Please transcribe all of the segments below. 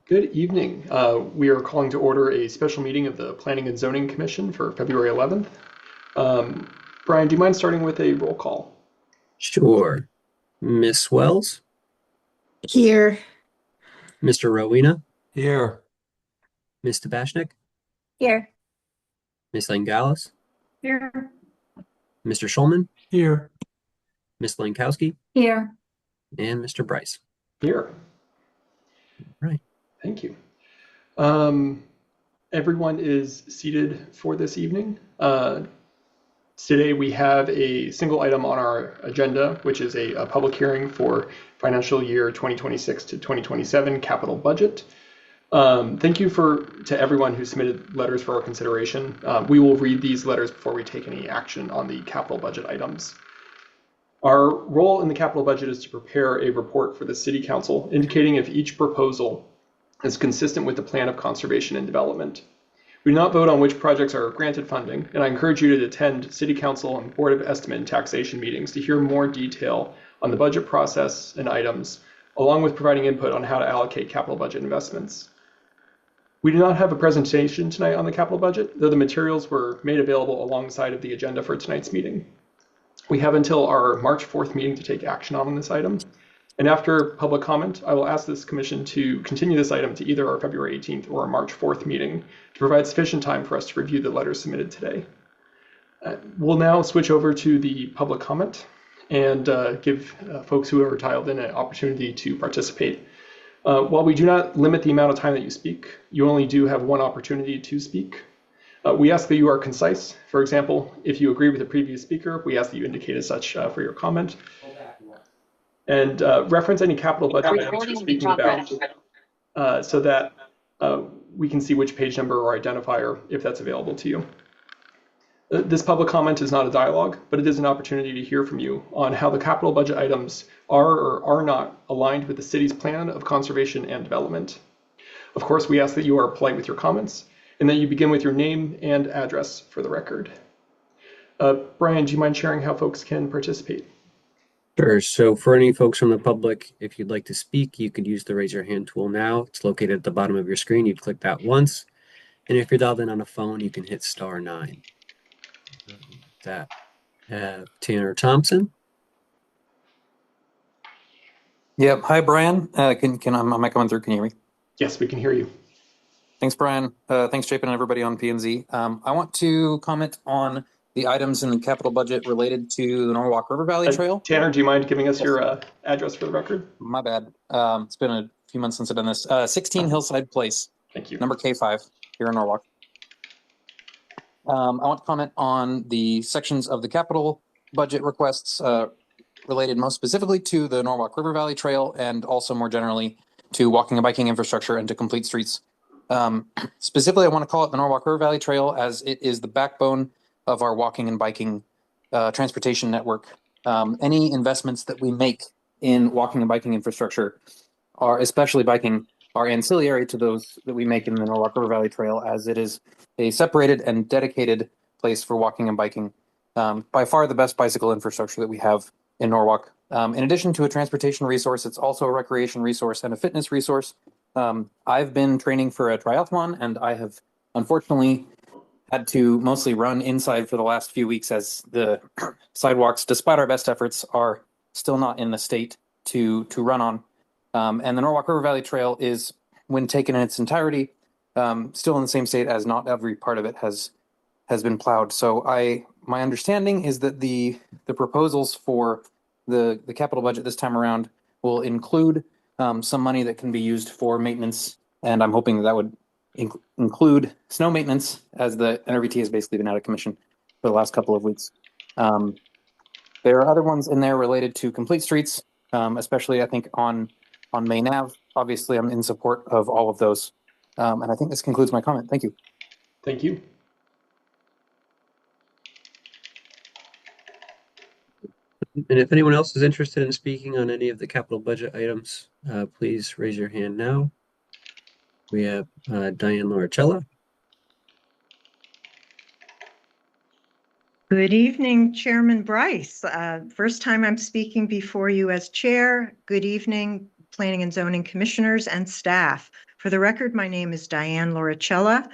Good evening. We are calling to order a special meeting of the Planning and Zoning Commission for February 11th. Brian, do you mind starting with a roll call? Sure. Miss Wells, Here. Mr. Rowena, Here. Miss Tabashnik, Here. Miss Langalis, Here. Mr. Schulman, Here. Miss Lankowski, Here. and Mr. Bryce. Here. Right. Thank you. Everyone is seated for this evening. Today we have a single item on our agenda, which is a public hearing for financial year 2026 to 2027 capital budget. Thank you to everyone who submitted letters for our consideration. We will read these letters before we take any action on the capital budget items. Our role in the capital budget is to prepare a report for the City Council indicating if each proposal is consistent with the plan of conservation and development. We do not vote on which projects are granted funding, and I encourage you to attend City Council and Board of Estimate and Taxation meetings to hear more detail on the budget process and items, along with providing input on how to allocate capital budget investments. We do not have a presentation tonight on the capital budget, though the materials were made available alongside of the agenda for tonight's meeting. We have until our March 4th meeting to take action on this item. And after public comment, I will ask this commission to continue this item to either our February 18th or our March 4th meeting to provide sufficient time for us to review the letters submitted today. We'll now switch over to the public comment and give folks who are dialed in an opportunity to participate. While we do not limit the amount of time that you speak, you only do have one opportunity to speak. We ask that you are concise. For example, if you agree with the previous speaker, we ask that you indicate as such for your comment. And reference any capital budget items you're speaking about so that we can see which page number or identifier if that's available to you. This public comment is not a dialogue, but it is an opportunity to hear from you on how the capital budget items are or are not aligned with the city's plan of conservation and development. Of course, we ask that you are polite with your comments and that you begin with your name and address for the record. Brian, do you mind sharing how folks can participate? Sure. So for any folks from the public, if you'd like to speak, you could use the raise your hand tool now. It's located at the bottom of your screen. You'd click that once. And if you're dialed in on a phone, you can hit *9. Tanner Thompson. Yep. Hi, Brian. Am I coming through? Can you hear me? Yes, we can hear you. Thanks, Brian. Thanks, Chapin, and everybody on PNZ. I want to comment on the items in the capital budget related to the Norwalk River Valley Trail. Tanner, do you mind giving us your address for the record? My bad. It's been a few months since I've done this. 16 Hillside Place. Thank you. Number K5 here in Norwalk. I want to comment on the sections of the capital budget requests related most specifically to the Norwalk River Valley Trail and also more generally to walking and biking infrastructure and to complete streets. Specifically, I want to call it the Norwalk River Valley Trail as it is the backbone of our walking and biking transportation network. Any investments that we make in walking and biking infrastructure are, especially biking, are ancillary to those that we make in the Norwalk River Valley Trail, as it is a separated and dedicated place for walking and biking. By far the best bicycle infrastructure that we have in Norwalk. In addition to a transportation resource, it's also a recreation resource and a fitness resource. I've been training for a triathlon, and I have unfortunately had to mostly run inside for the last few weeks as the sidewalks, despite our best efforts, are still not in the state to run on. And the Norwalk River Valley Trail is, when taken in its entirety, still in the same state as not every part of it has been plowed. So my understanding is that the proposals for the capital budget this time around will include some money that can be used for maintenance, and I'm hoping that would include snow maintenance, as the NRVT has basically been out of commission for the last couple of weeks. There are other ones in there related to complete streets, especially I think on Main Ave. Obviously, I'm in support of all of those. And I think this concludes my comment. Thank you. Thank you. And if anyone else is interested in speaking on any of the capital budget items, please raise your hand now. We have Diane Lauricella. Good evening, Chairman Bryce. First time I'm speaking before you as chair. Good evening, Planning and Zoning Commissioners and staff. For the record, my name is Diane Loricella,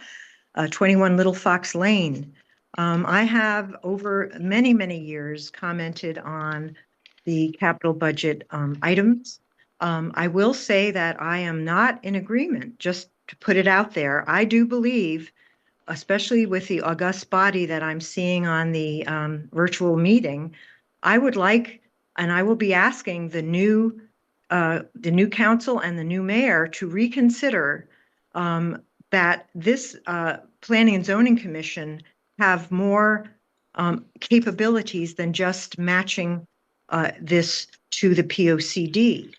21 Little Fox Lane. I have over many, many years commented on the capital budget items. I will say that I am not in agreement, just to put it out there. I do believe, especially with the august body that I'm seeing on the virtual meeting, I would like, and I will be asking the new council and the new mayor to reconsider that this Planning and Zoning Commission have more capabilities than just matching this to the POCD.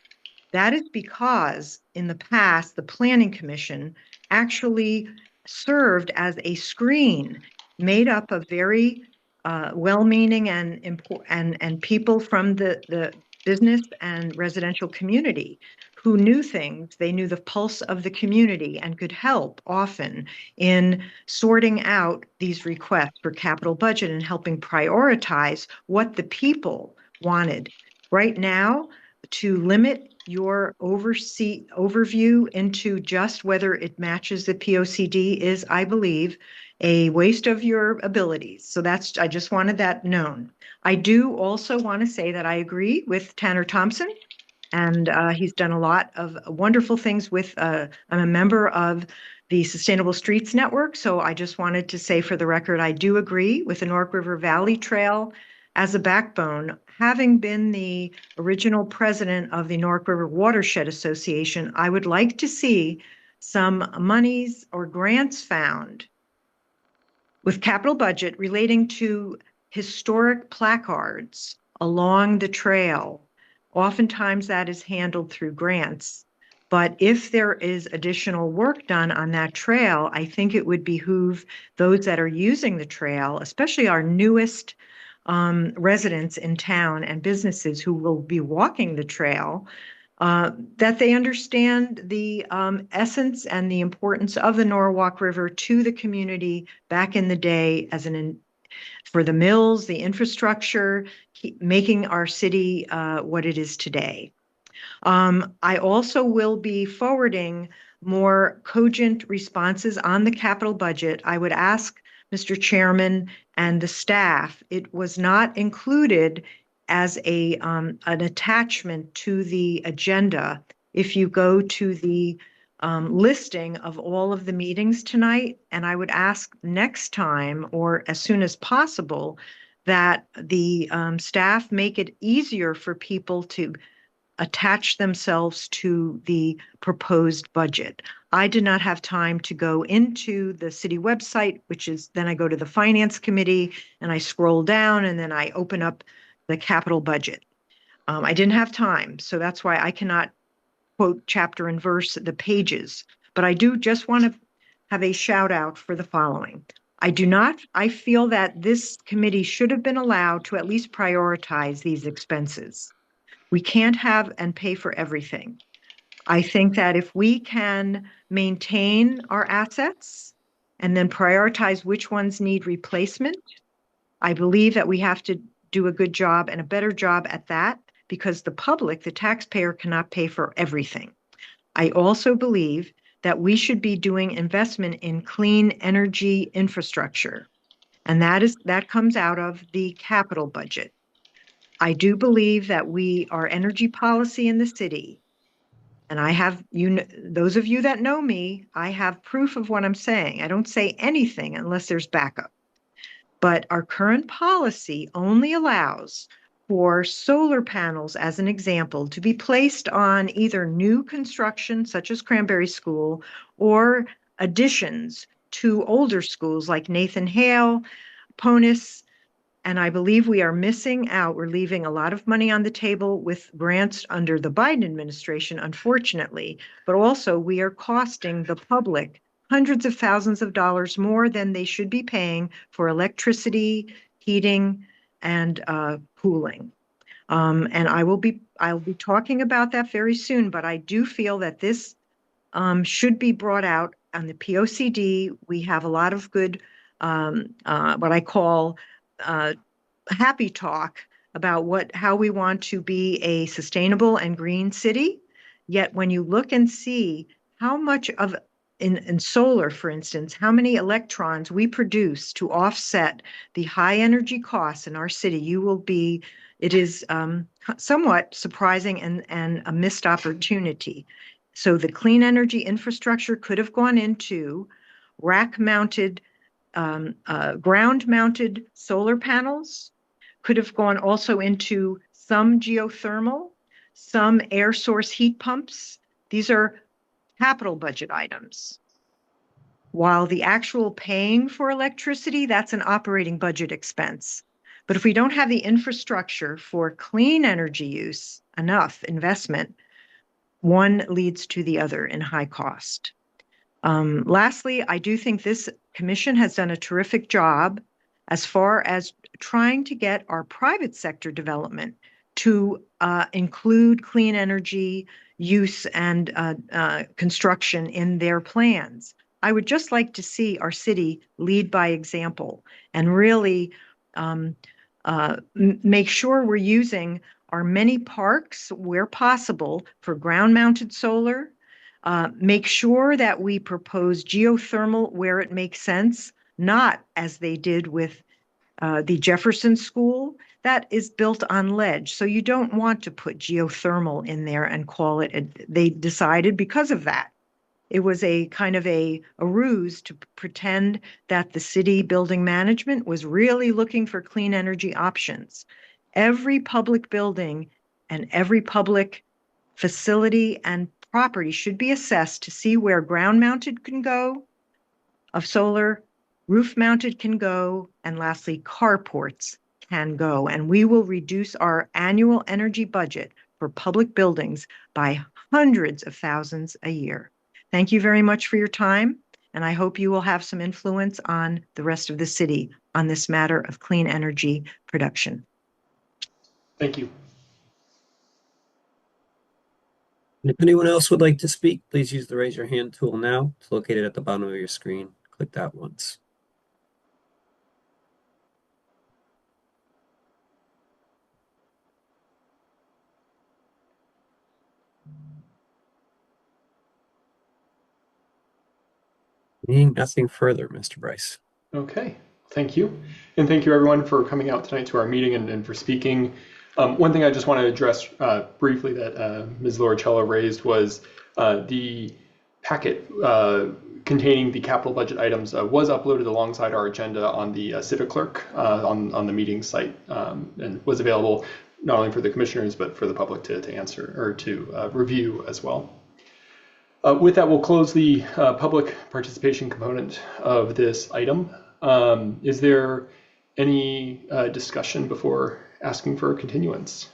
That is because in the past, the Planning Commission actually served as a screen made up of very well-meaning and people from the business and residential community who knew things. They knew the pulse of the community and could help often in sorting out these requests for capital budget and helping prioritize what the people wanted. Right now, to limit your overview into just whether it matches the POCD is, I believe, a waste of your abilities. So I just wanted that known. I do also want to say that I agree with Tanner Thompson, and he's done a lot of wonderful things with, I'm a member of the Sustainable Streets Network. So I just wanted to say for the record, I do agree with the North River Valley Trail as a backbone. Having been the original president of the North River Watershed Association, I would like to see some monies or grants found with capital budget relating to historic placards along the trail. Oftentimes that is handled through grants. But if there is additional work done on that trail, I think it would behoove those that are using the trail, especially our newest residents in town and businesses who will be walking the trail, that they understand the essence and the importance of the Norwalk River to the community back in the day as for the mills, the infrastructure, making our city what it is today. I also will be forwarding more cogent responses on the capital budget. I would ask Mr. Chairman and the staff, it was not included as an attachment to the agenda. If you go to the listing of all of the meetings tonight, and I would ask next time or as soon as possible that the staff make it easier for people to attach themselves to the proposed budget. I did not have time to go into the city website, which is then I go to the finance committee and I scroll down and then I open up the capital budget. I didn't have time, so that's why I cannot quote chapter and verse the pages, but I do just want to have a shout out for the following. I feel that this committee should have been allowed to at least prioritize these expenses. We can't have and pay for everything. I think that if we can maintain our assets and then prioritize which ones need replacement, I believe that we have to do a good job and a better job at that because the public, the taxpayer, cannot pay for everything. I also believe that we should be doing investment in clean energy infrastructure, and that comes out of the capital budget. I do believe that our energy policy in the city, and I have, those of you that know me, I have proof of what I'm saying. I don't say anything unless there's backup. But our current policy only allows for solar panels, as an example, to be placed on either new construction, such as Cranberry School, or additions to older schools like Nathan Hale, Ponis, and I believe we are missing out. We're leaving a lot of money on the table with grants under the Biden administration, unfortunately, but also we are costing the public hundreds of thousands of dollars more than they should be paying for electricity, heating, and cooling. And I'll be talking about that very soon, but I do feel that this should be brought out on the POCD. We have a lot of good, what I call happy talk about how we want to be a sustainable and green city. Yet when you look and see how much of in solar, for instance, how many electrons we produce to offset the high energy costs in our city, it is somewhat surprising and a missed opportunity. So the clean energy infrastructure could have gone into rack-mounted, ground-mounted solar panels, could have gone also into some geothermal, some air source heat pumps. These are capital budget items. While the actual paying for electricity, that's an operating budget expense. But if we don't have the infrastructure for clean energy use, enough investment, one leads to the other in high cost. Lastly, I do think this commission has done a terrific job as far as trying to get our private sector development to include clean energy use and construction in their plans. I would just like to see our city lead by example and really make sure we're using our many parks where possible for ground-mounted solar. Make sure that we propose geothermal where it makes sense, not as they did with the Jefferson School. That is built on ledge. So you don't want to put geothermal in there and call it, they decided because of that. It was a kind of a ruse to pretend that the city building management was really looking for clean energy options. Every public building and every public facility and property should be assessed to see where ground-mounted can go of solar, roof-mounted can go, and lastly, carports can go. And we will reduce our annual energy budget for public buildings by hundreds of thousands a year. Thank you very much for your time, and I hope you will have some influence on the rest of the city on this matter of clean energy production. Thank you. If anyone else would like to speak, please use the raise your hand tool now. It's located at the bottom of your screen. Click that once. Seeing nothing further, Mr. Bryce. Okay, thank you. And thank you everyone for coming out tonight to our meeting and for speaking. One thing I just want to address briefly that Ms. Loricella raised was the packet containing the capital budget items was uploaded alongside our agenda on the Civic Clerk on the meeting site and was available not only for the commissioners but for the public to answer or to review as well. With that, we'll close the public participation component of this item. Is there any discussion before asking for a continuance?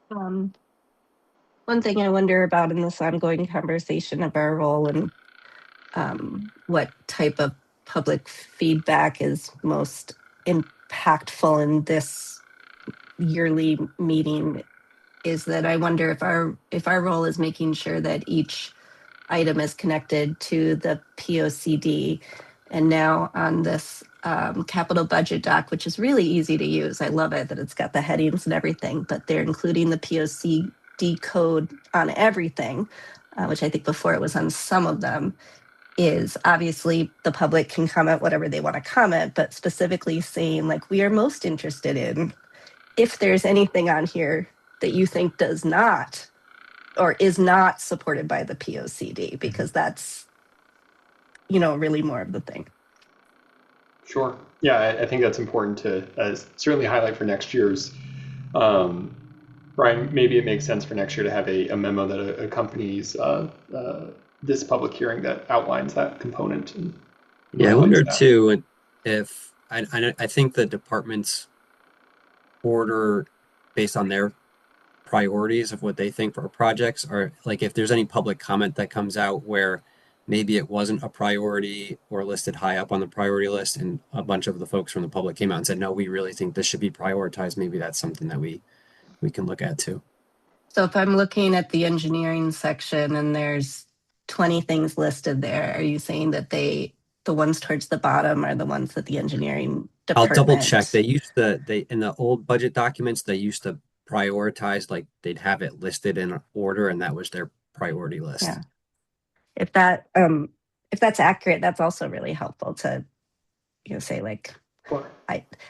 One thing I wonder about in this ongoing conversation of our role and what type of public feedback is most impactful in this yearly meeting is that I wonder if our role is making sure that each item is connected to the POCD. And now on this capital budget doc, which is really easy to use. I love it that it's got the headings and everything, but they're including the POCD code on everything, which I think before it was on some of them, is obviously the public can comment whatever they want to comment, but specifically saying like, we are most interested in if there's anything on here that you think does not or is not supported by the POCD, because that's, really more of the thing. Sure. Yeah, I think that's important to certainly highlight for next year's. Brian, maybe it makes sense for next year to have a memo that accompanies this public hearing that outlines that component. Yeah, I wonder too if I think the department's order based on their priorities of what they think for projects, or like if there's any public comment that comes out where maybe it wasn't a priority or listed high up on the priority list and a bunch of the folks from the public came out and said, no, we really think this should be prioritized. Maybe that's something that we can look at too. So if I'm looking at the engineering section and there's 20 things listed there, are you saying that the ones towards the bottom are the ones that the engineering department? I'll double check. They in the old budget documents, they used to prioritized, like they'd have it listed in order and that was their priority list. Yeah. If that's accurate, that's also really helpful to, say like, Sure.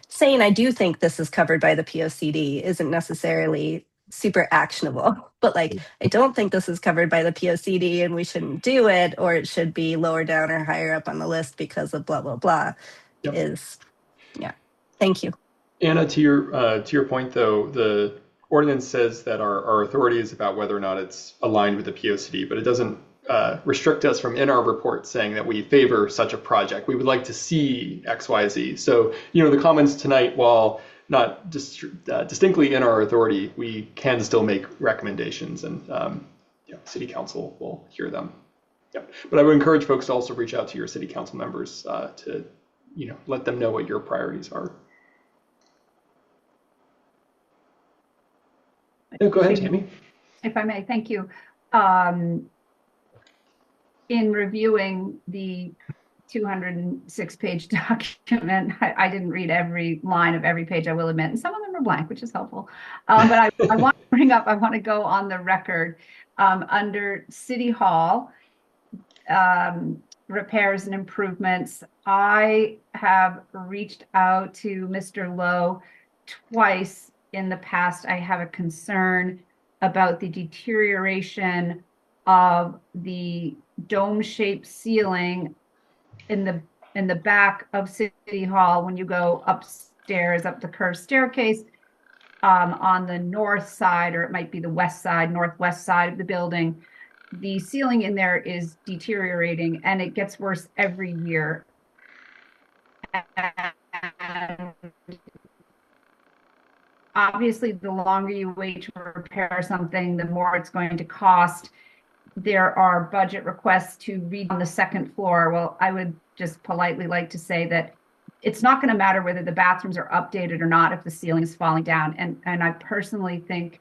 saying I do think this is covered by the POCD isn't necessarily super actionable, but like, I don't think this is covered by the POCD and we shouldn't do it, or it should be lower down or higher up on the list because of blah, blah, blah is, yeah. Thank you. Anna, to your point though, the ordinance says that our authority is about whether or not it's aligned with the POCD, but it doesn't restrict us from in our report saying that we favor such a project. We would like to see X, Y, Z. So, the comments tonight, while not distinctly in our authority, we can still make recommendations, and City Council will hear them. Yeah. But I would encourage folks to also reach out to your City Council members to, let them know what your priorities are. No, go ahead, Tammy. If I may, thank you. In reviewing the 206-page document, I didn't read every line of every page, I will admit, and some of them are blank, which is helpful. But I want to go on the record under City Hall repairs and improvements. I have reached out to Mr. Lowe twice in the past. I have a concern about the deterioration of the dome-shaped ceiling in the back of City Hall when you go upstairs, up the curved staircase, on the north side, or it might be the west side, northwest side of the building. The ceiling in there is deteriorating, and it gets worse every year. And obviously, the longer you wait to repair something, the more it's going to cost. There are budget requests to read on the second floor. Well, I would just politely like to say that it's not going to matter whether the bathrooms are updated or not if the ceiling is falling down. And I personally think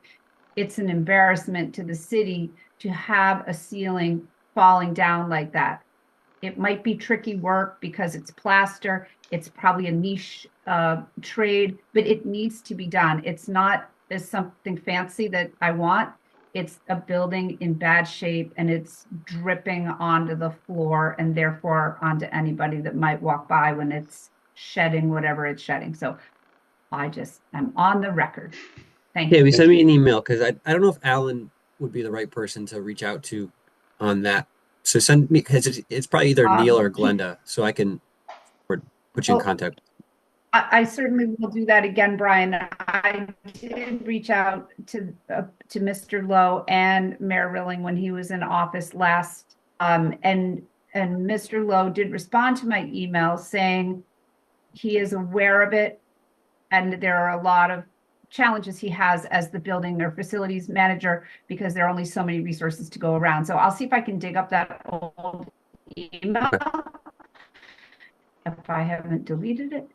it's an embarrassment to the city to have a ceiling falling down like that. It might be tricky work because it's plaster. It's probably a niche trade, but it needs to be done. It's not as something fancy that I want. It's a building in bad shape, and it's dripping onto the floor and therefore onto anybody that might walk by when it's shedding whatever it's shedding. So I'm on the record. Thank you. Yeah, send me an email because I don't know if Alan would be the right person to reach out to on that. So send me, because it's probably either Neil or Glenda, so I can put you in contact. I certainly will do that again, Brian. I did reach out to Mr. Lowe and Mayor Rilling when he was in office last, and Mr. Lowe did respond to my email saying he is aware of it, and there are a lot of challenges he has as the building or facilities manager because there are only so many resources to go around. So I'll see if I can dig up that old email if I haven't deleted it.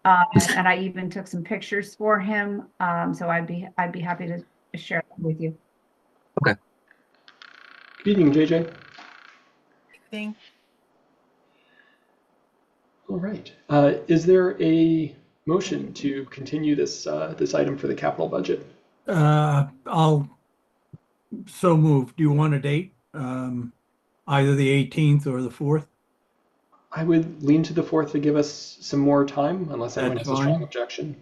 And I even took some pictures for him. So I'd be happy to share that with you. Okay. Good evening, JJ. Good evening. All right. Is there a motion to continue this item for the capital budget? I'll so move. Do you want a date? Either the 18th or the 4th? I would lean to the 4th to give us some more time, unless anyone has a strong objection.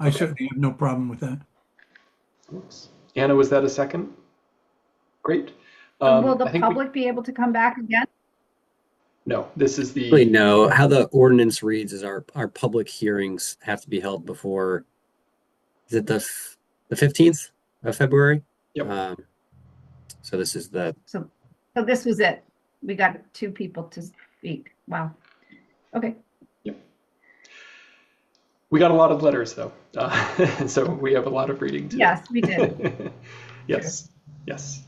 I certainly have no problem with that. Anna, was that a second? Great. Will the public be able to come back again? No, this is the... Really, no. How the ordinance reads is our public hearings have to be held before, is it the 15th of February? Yep. So this is the... So this was it. We got 2 people to speak. Wow. Okay. Yep. We got a lot of letters, though. So we have a lot of reading to do. Yes, we did. Yes. Yes.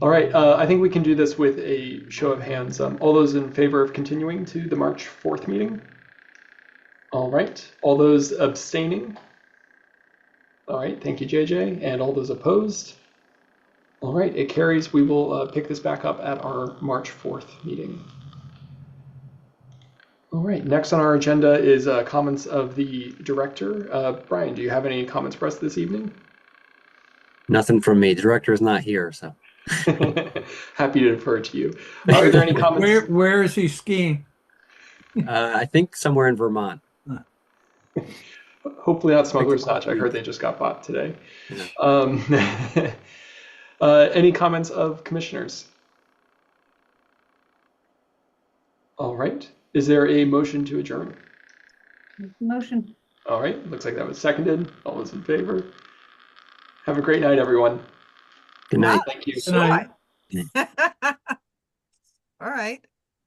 All right. I think we can do this with a show of hands. All those in favor of continuing to the March 4th meeting? All right. All those abstaining? All right. Thank you, JJ. And all those opposed? All right, it carries. We will pick this back up at our March 4th meeting. All right, next on our agenda is comments of the director. Brian, do you have any comments for us this evening? Nothing from me. The director is not here, so. Happy to defer to you. Are there any comments? Where is he skiing? I think somewhere in Vermont. Hopefully not Smuggler's Notch. I heard they just got bought today. Yeah. Any comments of commissioners? All right. Is there a motion to adjourn? Motion. All right. Looks like that was seconded. All those in favor? Have a great night, everyone. Good night. Thank you. Good night. All right.